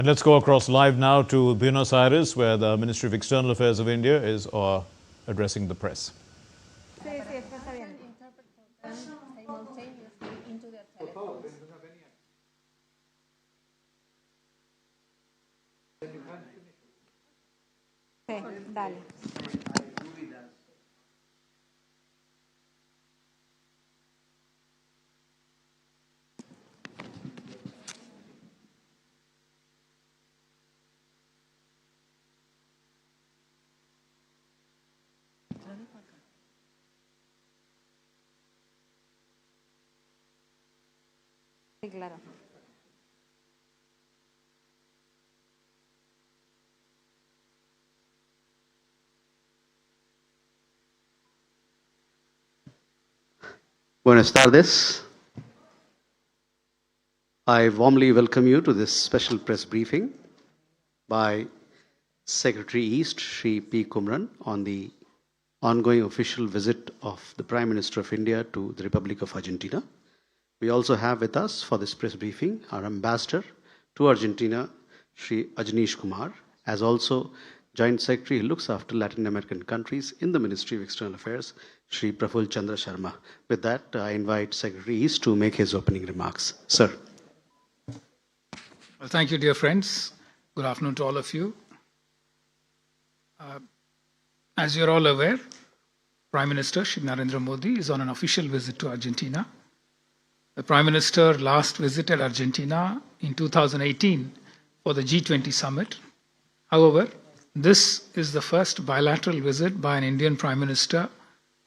And let's go across live now to Buenos Aires, where the Ministry of External Affairs of India is addressing the press. Dale. Sí, claro. Buenas tardes. I warmly welcome you to this special press briefing by Secretary East, Shri P. Kumran, on the ongoing official visit of the Prime Minister of India to the Republic of Argentina. We also have with us for this press briefing our Ambassador to Argentina, Shri Ajnish Kumar, as also Joint Secretary who looks after Latin American countries in the Ministry of External Affairs, Shri Praful Chandra Sharma. With that, I invite Secretary East to make his opening remarks. Sir. Well, thank you, dear friends. Good afternoon to all of you. As you're all aware, Prime Minister Shri Narendra Modi is on an official visit to Argentina. The Prime Minister last visited Argentina in 2018 for the G20 summit. However, this is the first bilateral visit by an Indian Prime Minister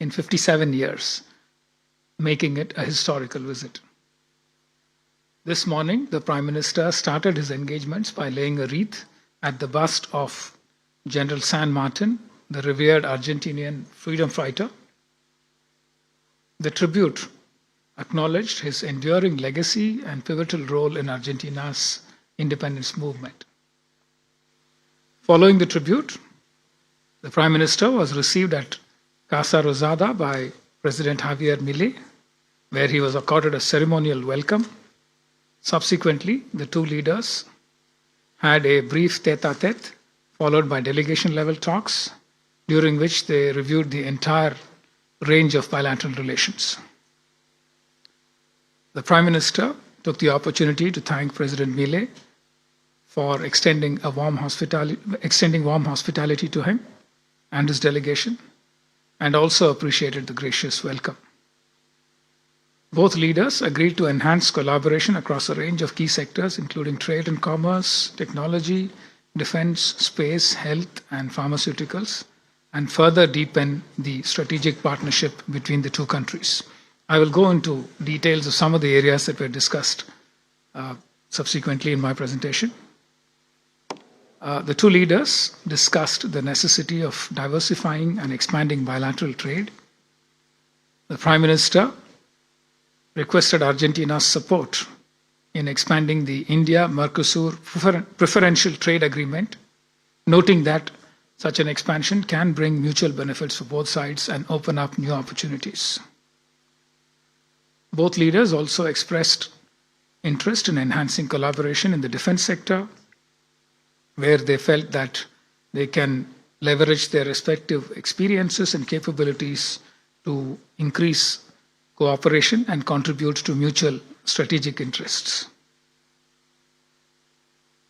in 57 years, making it a historical visit. This morning, the Prime Minister started his engagements by laying a wreath at the bust of General San Martin, the revered Argentinian freedom fighter. The tribute acknowledged his enduring legacy and pivotal role in Argentina's independence movement. Following the tribute, the Prime Minister was received at Casa Rosada by President Javier Milei, where he was accorded a ceremonial welcome. Subsequently, the two leaders had a brief tête-à-tête, followed by delegation-level talks, during which they reviewed the entire range of bilateral relations. The Prime Minister took the opportunity to thank President Milei for extending warm hospitality to him and his delegation, and also appreciated the gracious welcome. Both leaders agreed to enhance collaboration across a range of key sectors, including trade and commerce, technology, defense, space, health, and pharmaceuticals, and further deepen the strategic partnership between the two countries. I will go into details of some of the areas that were discussed subsequently in my presentation. The two leaders discussed the necessity of diversifying and expanding bilateral trade. The Prime Minister requested Argentina's support in expanding the India-Mercosur preferential trade agreement, noting that such an expansion can bring mutual benefits for both sides and open up new opportunities. Both leaders also expressed interest in enhancing collaboration in the defense sector, where they felt that they can leverage their respective experiences and capabilities to increase cooperation and contribute to mutual strategic interests.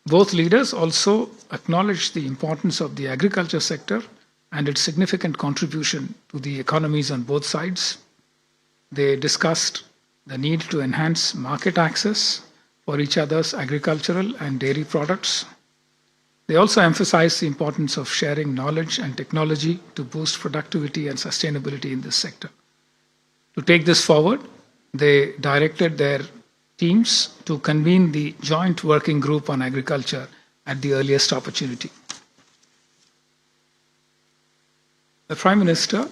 Both leaders also acknowledged the importance of the agriculture sector and its significant contribution to the economies on both sides. They discussed the need to enhance market access for each other's agricultural and dairy products. They also emphasized the importance of sharing knowledge and technology to boost productivity and sustainability in this sector. To take this forward, they directed their teams to convene the Joint Working Group on Agriculture at the earliest opportunity. The Prime Minister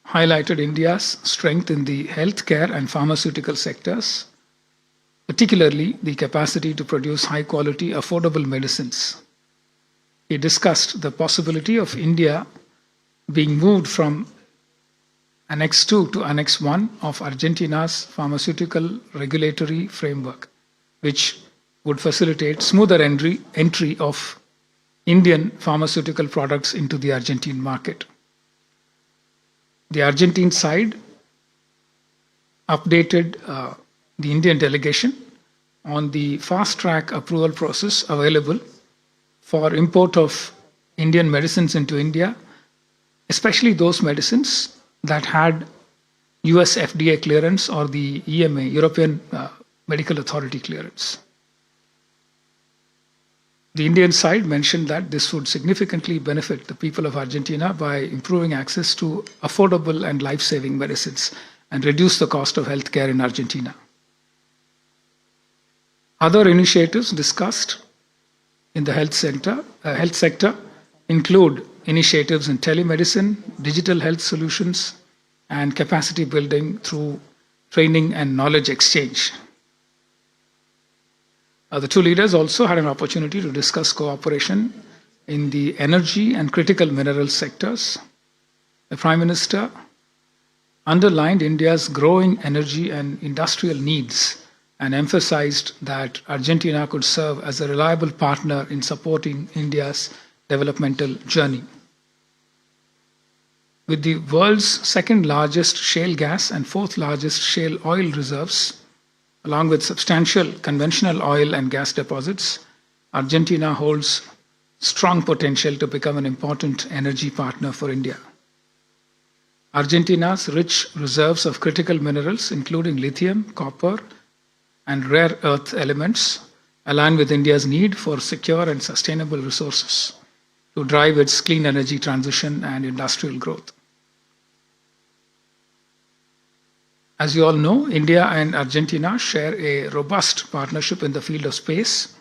highlighted India's strength in the healthcare and pharmaceutical sectors, particularly the capacity to produce high-quality, affordable medicines. He discussed the possibility of India being moved from Annex 2 to Annex 1 of Argentina's pharmaceutical regulatory framework, which would facilitate smoother entry of Indian pharmaceutical products into the Argentine market. The Argentine side updated the Indian delegation on the fast-track approval process available for import of Indian medicines into India, especially those medicines that had US FDA clearance or the EMA, European Medical Authority clearance. The Indian side mentioned that this would significantly benefit the people of Argentina by improving access to affordable and life-saving medicines and reduce the cost of healthcare in Argentina. Other initiatives discussed in the health sector include initiatives in telemedicine, digital health solutions, and capacity building through training and knowledge exchange. The two leaders also had an opportunity to discuss cooperation in the energy and critical mineral sectors. The Prime Minister underlined India's growing energy and industrial needs and emphasized that Argentina could serve as a reliable partner in supporting India's developmental journey. With the world's second largest shale gas and fourth largest shale oil reserves, along with substantial conventional oil and gas deposits, Argentina holds strong potential to become an important energy partner for India. Argentina's rich reserves of critical minerals, including lithium, copper, and rare earth elements, align with India's need for secure and sustainable resources to drive its clean energy transition and industrial growth. As you all know, India and Argentina share a robust partnership in the field of space.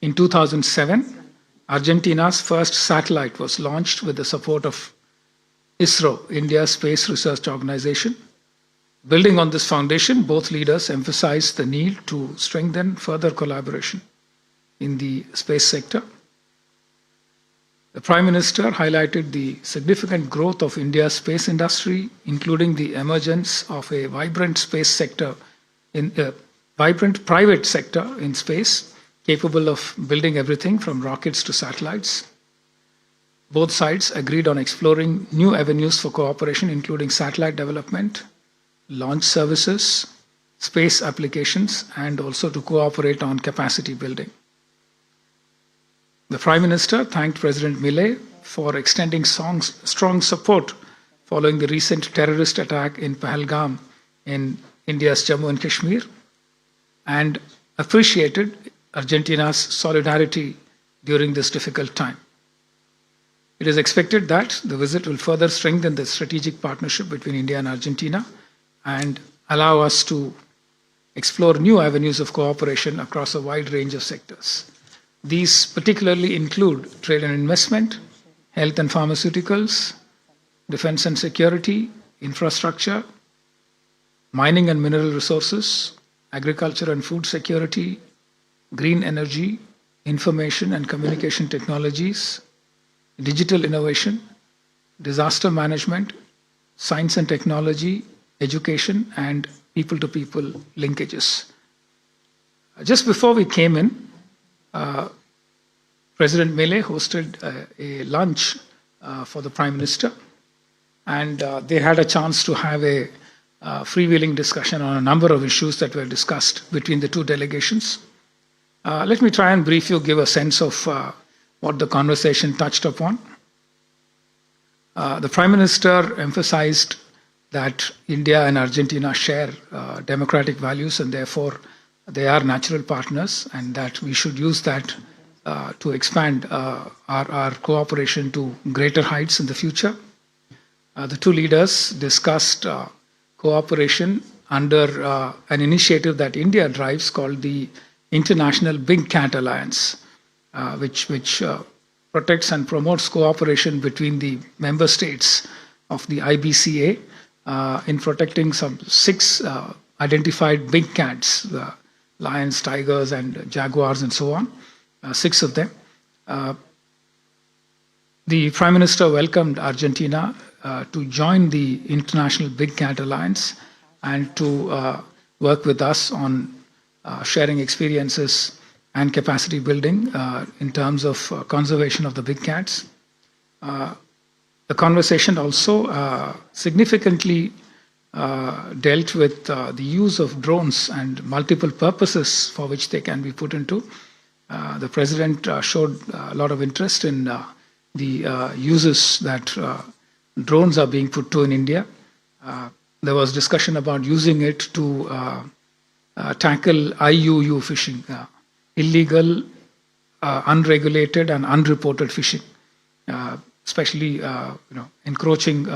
In 2007, Argentina's first satellite was launched with the support of ISRO, India's Space Research Organization. Building on this foundation, both leaders emphasized the need to strengthen further collaboration in the space sector. The Prime Minister highlighted the significant growth of India's space industry, including the emergence of a vibrant space sector, vibrant private sector in space, capable of building everything from rockets to satellites. Both sides agreed on exploring new avenues for cooperation, including satellite development, launch services, space applications, and also to cooperate on capacity building. The Prime Minister thanked President Milei for extending strong support following the recent terrorist attack in Pahalgam in India's Jammu and Kashmir, and appreciated Argentina's solidarity during this difficult time. It is expected that the visit will further strengthen the strategic partnership between India and Argentina and allow us to explore new avenues of cooperation across a wide range of sectors. These particularly include trade and investment, health and pharmaceuticals, defense and security, infrastructure, mining and mineral resources, agriculture and food security, green energy, information and communication technologies, digital innovation, disaster management, science and technology, education, and people-to-people linkages. Just before we came in, President Milei hosted a lunch for the Prime Minister, and they had a chance to have a freewheeling discussion on a number of issues that were discussed between the two delegations. Let me try and brief you, give a sense of what the conversation touched upon. The Prime Minister emphasized that India and Argentina share democratic values, and therefore they are natural partners, and that we should use that to expand our cooperation to greater heights in the future. The two leaders discussed cooperation under an initiative that India drives called the International Big Cat Alliance, which protects and promotes cooperation between the member states of the IBCA in protecting some 6 identified big cats, lions, tigers, and jaguars, and so on, 6 of them. The Prime Minister welcomed Argentina to join the International Big Cat Alliance and to work with us on sharing experiences and capacity building in terms of conservation of the big cats. The conversation also significantly dealt with the use of drones and multiple purposes for which they can be put into. The president showed a lot of interest in the uses that drones are being put to in India. There was discussion about using it to tackle IUU fishing, illegal, unregulated, and unreported fishing, especially encroaching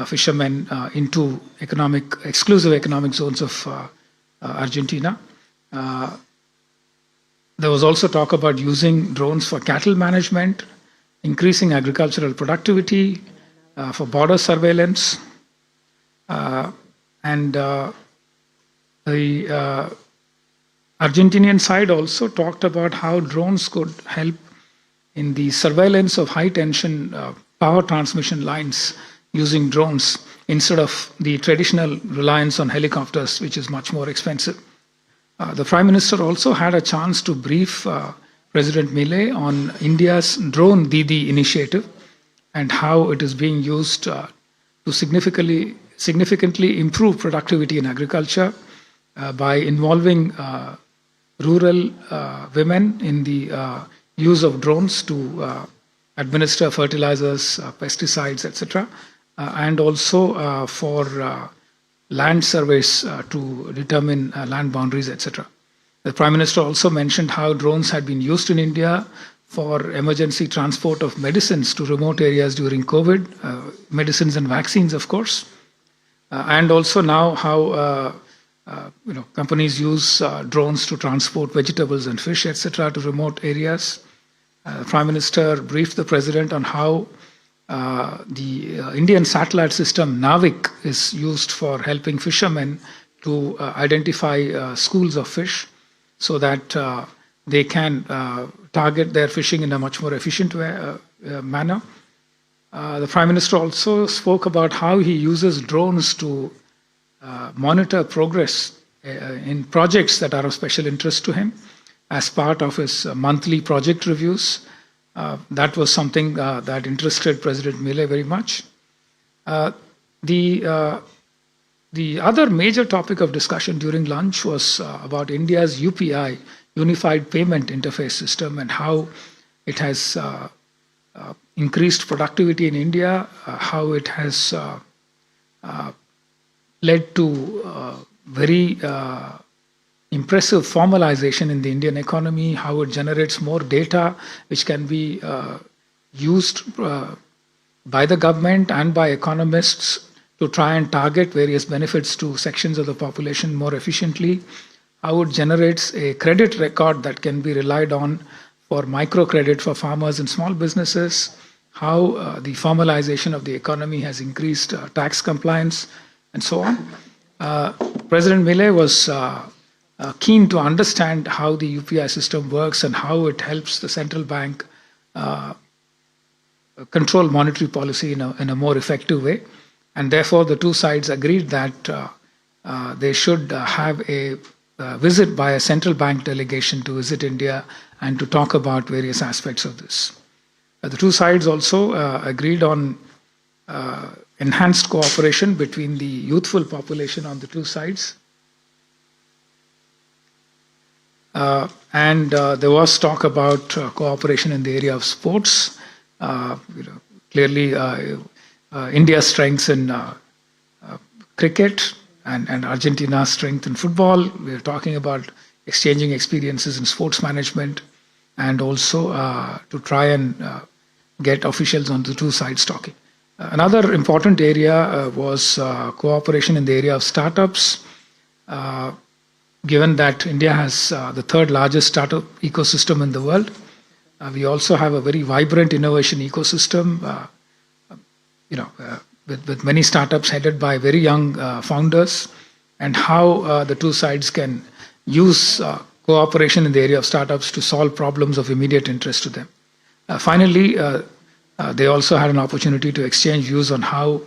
fishermen into exclusive economic zones of Argentina. There was also talk about using drones for cattle management, increasing agricultural productivity, for border surveillance, and the Argentinian side also talked about how drones could help in the surveillance of high-tension power transmission lines using drones instead of the traditional reliance on helicopters, which is much more expensive. The Prime Minister also had a chance to brief President Milei on India's Drone Didi initiative and how it is being used to significantly improve productivity in agriculture by involving rural women in the use of drones to administer fertilizers, pesticides, etc., and also for land surveys to determine land boundaries, etc. The Prime Minister also mentioned how drones had been used in India for emergency transport of medicines to remote areas during COVID, medicines and vaccines, of course, and also now how companies use drones to transport vegetables and fish, etc., to remote areas. The Prime Minister briefed the President on how the Indian satellite system NAVIC is used for helping fishermen to identify schools of fish so that they can target their fishing in a much more efficient manner. The Prime Minister also spoke about how he uses drones to monitor progress in projects that are of special interest to him as part of his monthly project reviews. That was something that interested President Milei very much. The other major topic of discussion during lunch was about India's UPI, Unified Payment Interface System, and how it has increased productivity in India, how it has led to very impressive formalization in the Indian economy, how it generates more data which can be used by the government and by economists to try and target various benefits to sections of the population more efficiently, how it generates a credit record that can be relied on for microcredit for farmers and small businesses, how the formalization of the economy has increased tax compliance, and so on. President Milei was keen to understand how the UPI system works and how it helps the central bank control monetary policy in a more effective way. And therefore, the two sides agreed that they should have a visit by a central bank delegation to visit India and to talk about various aspects of this. The two sides also agreed on enhanced cooperation between the youthful population on the two sides. And there was talk about cooperation in the area of sports. Clearly, India's strengths in cricket and Argentina's strength in football. We are talking about exchanging experiences in sports management and also to try and get officials on the two sides talking. Another important area was cooperation in the area of startups. Given that India has the third largest startup ecosystem in the world, we also have a very vibrant innovation ecosystem, with many startups headed by very young founders, and how the two sides can use cooperation in the area of startups to solve problems of immediate interest to them. Finally, they also had an opportunity to exchange views on how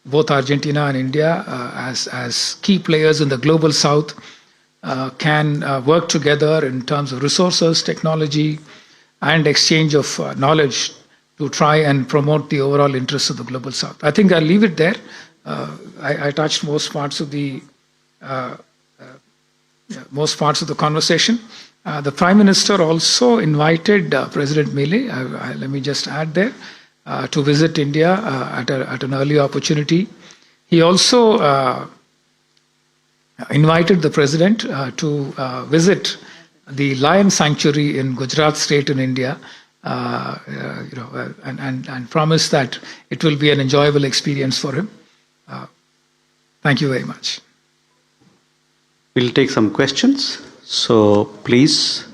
both Argentina and India, as key players in the global south, can work together in terms of resources, technology, and exchange of knowledge to try and promote the overall interests of the Global South. I think I'll leave it there. I touched most parts of the conversation. The Prime Minister also invited President MEA, let me just add there, to visit India at an early opportunity. He also invited the President to visit the lion sanctuary in Gujarat state in India, and promised that it will be an enjoyable experience for him. Thank you very much. We'll take some questions. So please,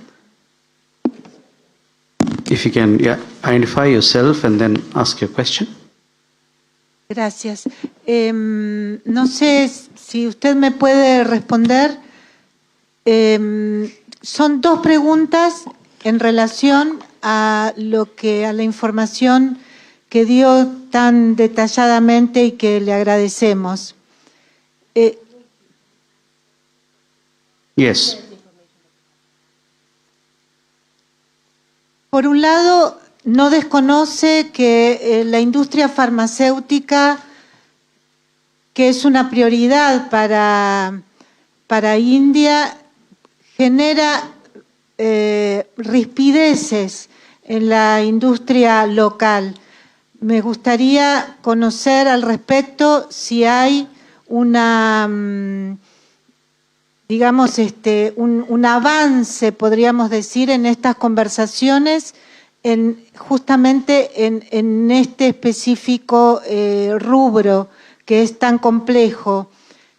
if you can identify yourself and then ask your question. Gracias. No sé si usted me puede responder. Son dos preguntas en relación a la información que dio tan detalladamente y que le agradecemos. Yes. Por un lado, no desconoce que la industria farmacéutica, que es una prioridad para India, genera rispideces en la industria local. Me gustaría conocer al respecto si hay una, digamos, un avance, podríamos decir, en estas conversaciones, justamente en este específico rubro que es tan complejo,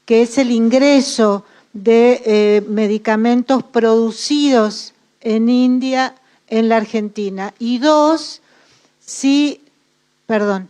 que es el ingreso de medicamentos producidos en India en la Argentina. Y dos, perdón.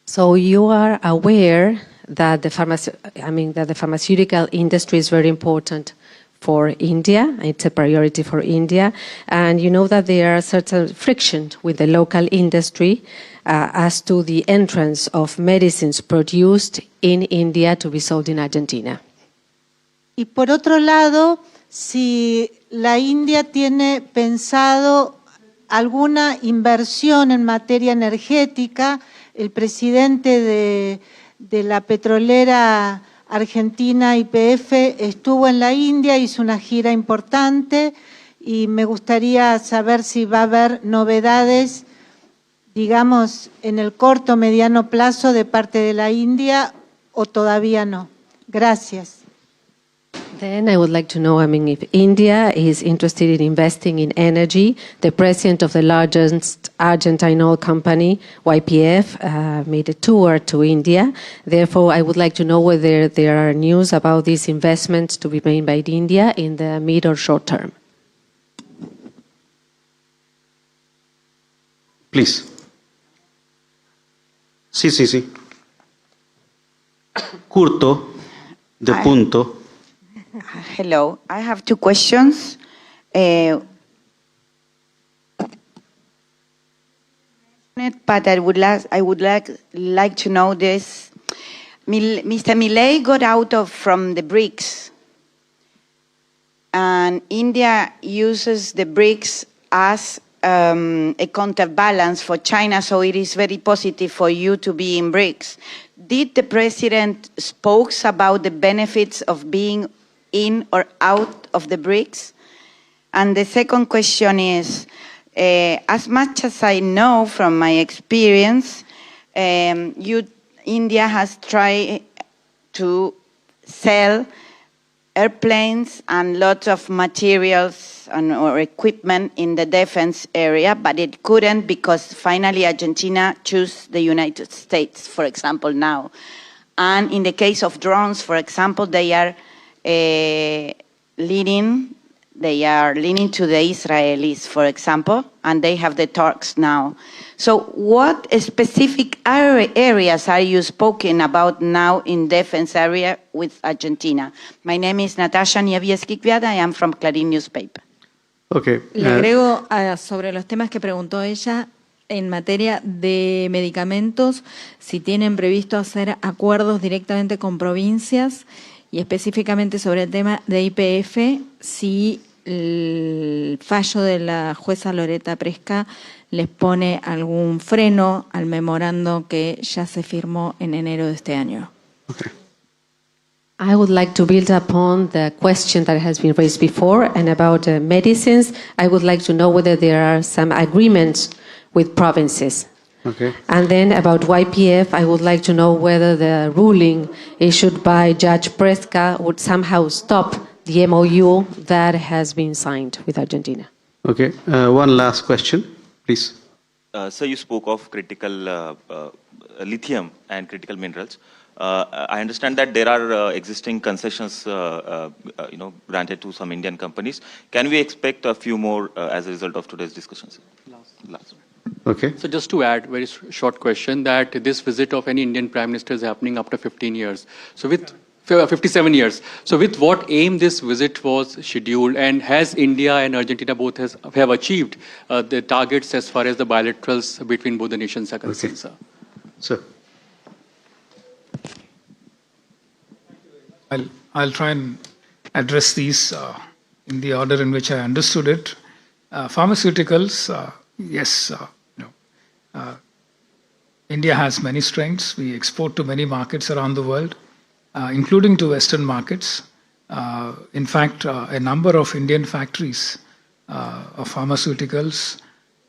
So you are aware that the pharmaceutical industry is very important for India. It's a priority for India. And you know that there are certain friction with the local industry as to the entrance of medicines produced in India to be sold in Argentina. Y por otro lado, si la India tiene pensado alguna inversión en materia energética. El presidente de la petrolera argentina YPF estuvo en la India, hizo una gira importante y me gustaría saber si va a haber novedades, digamos, en el corto o mediano plazo de parte de la India o todavía no. Gracias. Then I would like to know, if India is interested in investing in energy. The president of the largest Argentine oil company, YPF, made a tour to India. Therefore, I would like to know whether there are news about these investments to be made by India in the mid or short term. Please. Sí. Curto, de punto. Hello, I have two questions. But I would like to know this. Mr. Milei got out from the BRICS, and India uses the BRICS as a counterbalance for China, so it is very positive for you to be in BRICS. Did the president spoke about the benefits of being in or out of the BRICS? And the second question is, as much as I know from my experience, India has tried to sell airplanes and lots of materials or equipment in the defense area, but it couldn't because finally Argentina chose the United States, for example, now. And in the case of drones, for example, they are leaning to the Israelis, for example, and they have the talks now. So what specific areas are you speaking about now in defense area with Argentina? My name is Natasha Nievieski-Kviat. I am from Clarín newspaper. Okay. Le agrego sobre los temas que preguntó ella. en materia de medicamentos, si tienen previsto hacer acuerdos directamente con provincias y específicamente sobre el tema de IPF, si el fallo de la jueza Loreta Presca les pone algún freno al memorando que ya se firmó en enero de este año. Okay. I would like to build upon the question that has been raised before and about medicines. I would like to know whether there are some agreements with provinces. Okay. And then about YPF, I would like to know whether the ruling issued by Judge Presca would somehow stop the MOU that has been signed with Argentina. Okay. One last question, please. Sir, you spoke of critical lithium and critical minerals. I understand that there are existing concessions, granted to some Indian companies. Can we expect a few more as a result of today's discussions? Last. Okay. So just to add, very short question, that this visit of any Indian Prime Minister is happening after 15 years. So with 57 years. So with what aim this visit was scheduled, and has India and Argentina both have achieved the targets as far as the bilaterals between both the nations are concerned, sir? Sir. I'll try and address these in the order in which I understood it. Pharmaceuticals, yes, India has many strengths. We export to many markets around the world, including to Western markets. In fact, a number of Indian factories of pharmaceuticals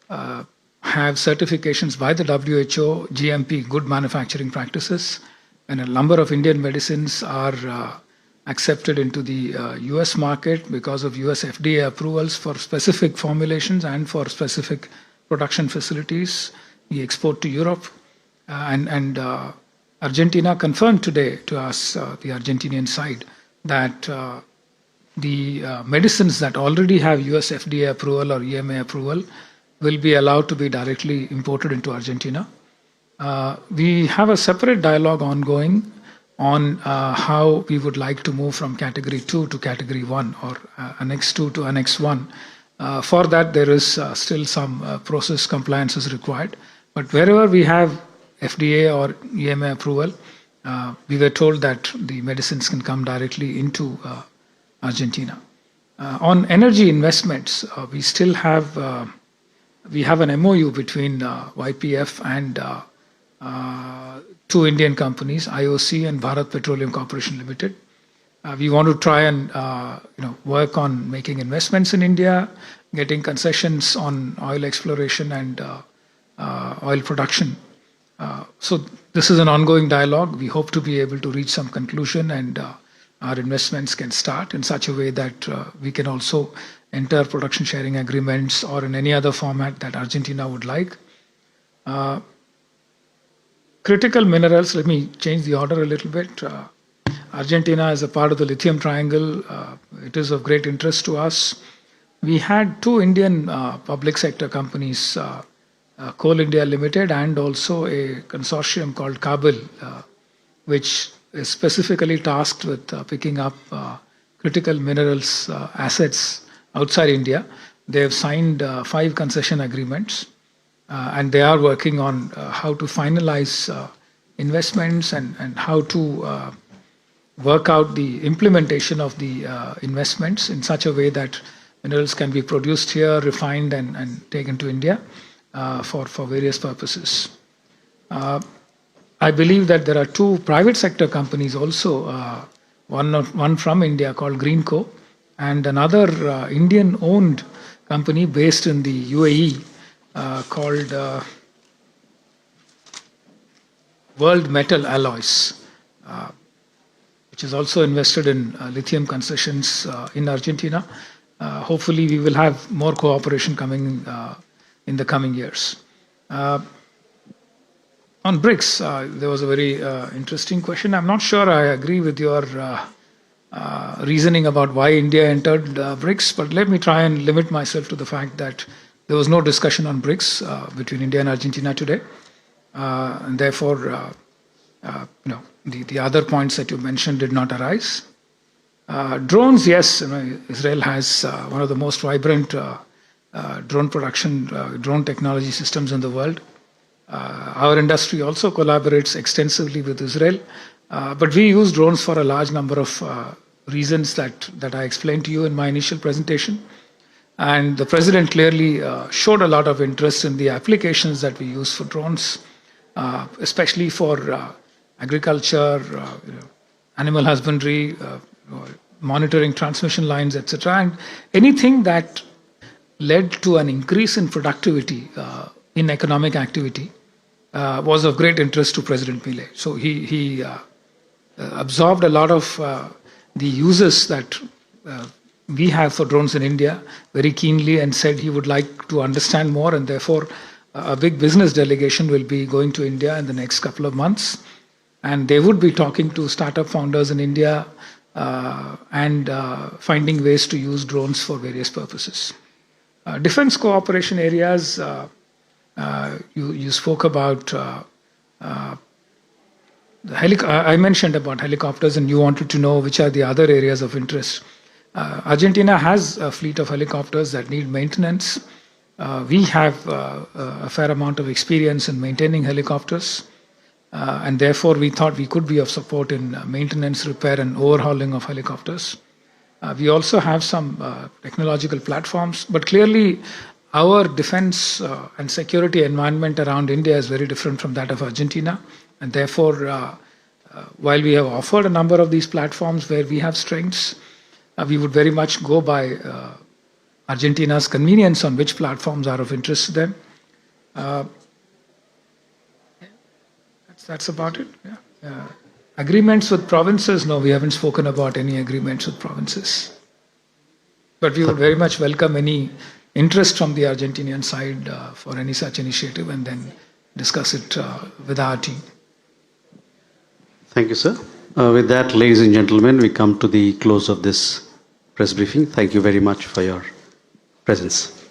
have certifications by the WHO, GMP, good manufacturing practices, and a number of Indian medicines are accepted into the US market because of US FDA approvals for specific formulations and for specific production facilities. We export to Europe, and Argentina confirmed today to us, the Argentinian side, that the medicines that already have US FDA approval or EMA approval will be allowed to be directly imported into Argentina. We have a separate dialogue ongoing on how we would like to move from Category 2 to Category 1 or Annex 2 to Annex 1. For that, there is still some process compliance is required. But wherever we have FDA or EMA approval, we were told that the medicines can come directly into Argentina. On energy investments, we still have an MOU between YPF and two Indian companies, IOC and Bharat Petroleum Corporation Limited. We want to try and work on making investments in India, getting concessions on oil exploration and oil production. So this is an ongoing dialogue. We hope to be able to reach some conclusion, and our investments can start in such a way that we can also enter production sharing agreements or in any other format that Argentina would like. Critical minerals, let me change the order a little bit. Argentina is a part of the lithium triangle. It is of great interest to us. We had two Indian public sector companies, Coal India Limited and also a consortium called Kabel, which is specifically tasked with picking up critical minerals assets outside India. They have signed 5 concession agreements, and they are working on how to finalize investments and how to work out the implementation of the investments in such a way that minerals can be produced here, refined and taken to India for various purposes. I believe that there are 2 private sector companies also, one from India called Greenco, and another Indian-owned company based in the UAE called World Metal Alloys, which is also invested in lithium concessions in Argentina. Hopefully, we will have more cooperation coming in the coming years. On BRICS, there was a very interesting question. I'm not sure I agree with your reasoning about why India entered BRICS, but let me try and limit myself to the fact that there was no discussion on BRICS between India and Argentina today. And therefore, the other points that you mentioned did not arise. Drones, yes, Israel has one of the most vibrant drone production, drone technology systems in the world. Our industry also collaborates extensively with Israel, but we use drones for a large number of reasons that I explained to you in my initial presentation. And the president clearly showed a lot of interest in the applications that we use for drones, especially for agriculture, animal husbandry, monitoring transmission lines, etc. And anything that led to an increase in productivity in economic activity was of great interest to President Milei. So he absorbed a lot of the uses that we have for drones in India very keenly and said he would like to understand more, and therefore a big business delegation will be going to India in the next couple of months, and they would be talking to startup founders in India and finding ways to use drones for various purposes. Defense cooperation areas, you spoke about I mentioned about helicopters, and you wanted to know which are the other areas of interest. Argentina has a fleet of helicopters that need maintenance. We have a fair amount of experience in maintaining helicopters, and therefore we thought we could be of support in maintenance, repair, and overhauling of helicopters. We also have some technological platforms, but clearly our defense and security environment around India is very different from that of Argentina. And therefore, while we have offered a number of these platforms where we have strengths, we would very much go by Argentina's convenience on which platforms are of interest to them. That's about it. Yeah. Agreements with provinces? No, we haven't spoken about any agreements with provinces. But we would very much welcome any interest from the Argentinian side for any such initiative, and then discuss it with our team. Thank you, sir. With that, ladies and gentlemen, we come to the close of this press briefing. Thank you very much for your presence.